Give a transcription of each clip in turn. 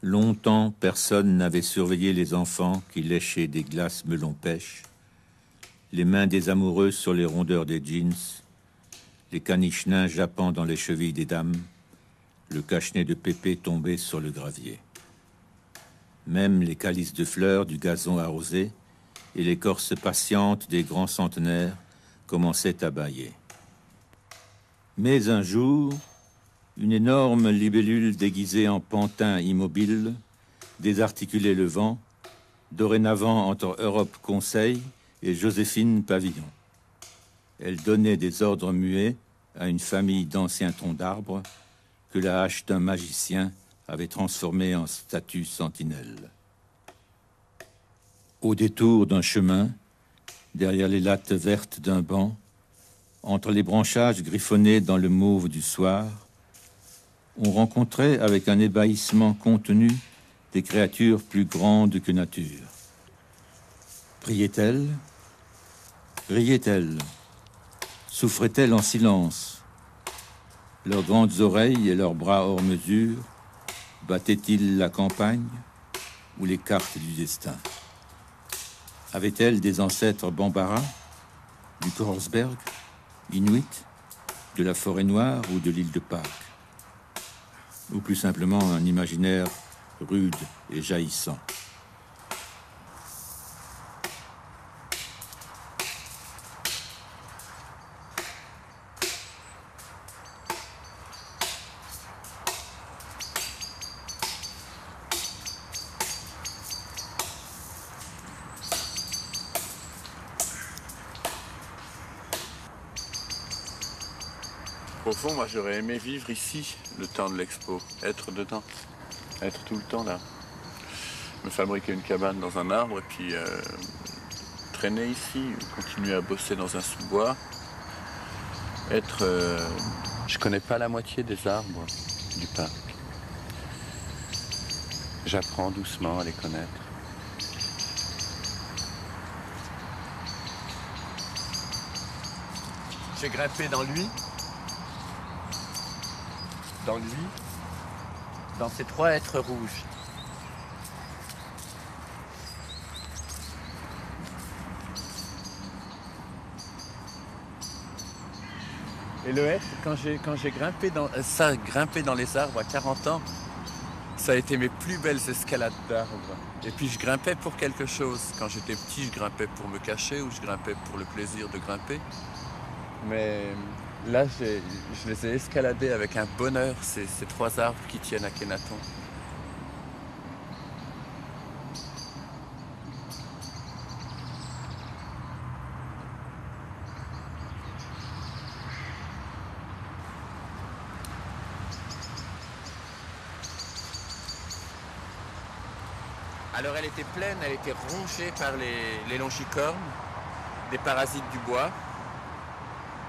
Longtemps, personne n'avait surveillé les enfants qui léchaient des glaces melon-pêche, les mains des amoureux sur les rondeurs des jeans, les caniches nains jappant dans les chevilles des dames, le cache-nez de Pépé tombé sur le gravier. Même les calices de fleurs du gazon arrosé et l'écorce patiente des grands centenaires commençaient à bâiller. Mais un jour, une énorme libellule déguisée en pantin immobile désarticulait le vent, dorénavant entre Europe Conseil et Joséphine Pavillon. Elle donnait des ordres muets à une famille d'anciens troncs d'arbres que la hache d'un magicien avait transformé en statue sentinelle. Au détour d'un chemin, derrière les lattes vertes d'un banc, entre les branchages griffonnés dans le mauve du soir, on rencontrait avec un ébahissement contenu des créatures plus grandes que nature. Priait-elle? Riait-elle? Souffrait-elle en silence? Leurs grandes oreilles et leurs bras hors mesure battaient-ils la campagne ou les cartes du destin? Avait-elle des ancêtres Bambara, du Korsberg, Inuit, de la forêt noire ou de l'île de Pâques? Ou plus simplement un imaginaire rude et jaillissant? Au fond, moi, j'aurais aimé vivre ici le temps de l'expo, être dedans, être tout le temps là. Me fabriquer une cabane dans un arbre et puis traîner ici, continuer à bosser dans un sous-bois. Je connais pas la moitié des arbres du parc. J'apprends doucement à les connaître. J'ai grimpé dans lui. Dans ces trois êtres rouges. Et le être, quand j'ai grimpé dans les arbres à 40 ans, ça a été mes plus belles escalades d'arbres. Et puis je grimpais pour quelque chose. Quand j'étais petit, je grimpais pour me cacher ou je grimpais pour le plaisir de grimper. Mais là, je les ai escaladés avec un bonheur, ces trois arbres qui tiennent à Kenaton. Alors elle était pleine, elle était rongée par les longicornes, des parasites du bois.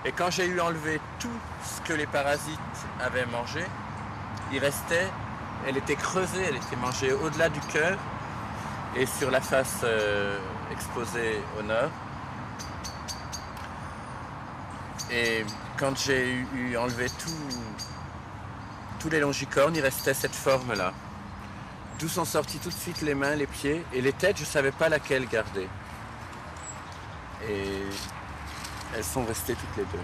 Et quand j'ai eu enlevé tout ce que les parasites avaient mangé, il restait, elle était creusée, elle était mangée au-delà du cœur et sur la face exposée au nord. Et quand j'ai eu enlevé tous les longicornes, il restait cette forme-là. D'où sont sortis tout de suite les mains, les pieds et les têtes, je ne savais pas laquelle garder. Et elles sont restées toutes les deux.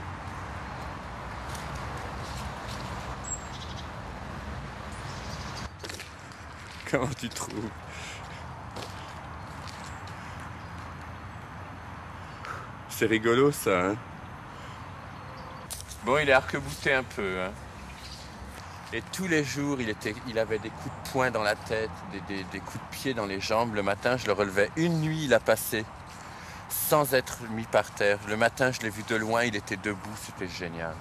Comment tu trouves? C'est rigolo ça, hein? Bon, il est arc-bouté un peu, hein? Et tous les jours, il avait des coups de poing dans la tête, des coups de pied dans les jambes. Le matin, je le relevais. Une nuit, il a passé sans être mis par terre. Le matin, je l'ai vu de loin, il était debout, c'était génial.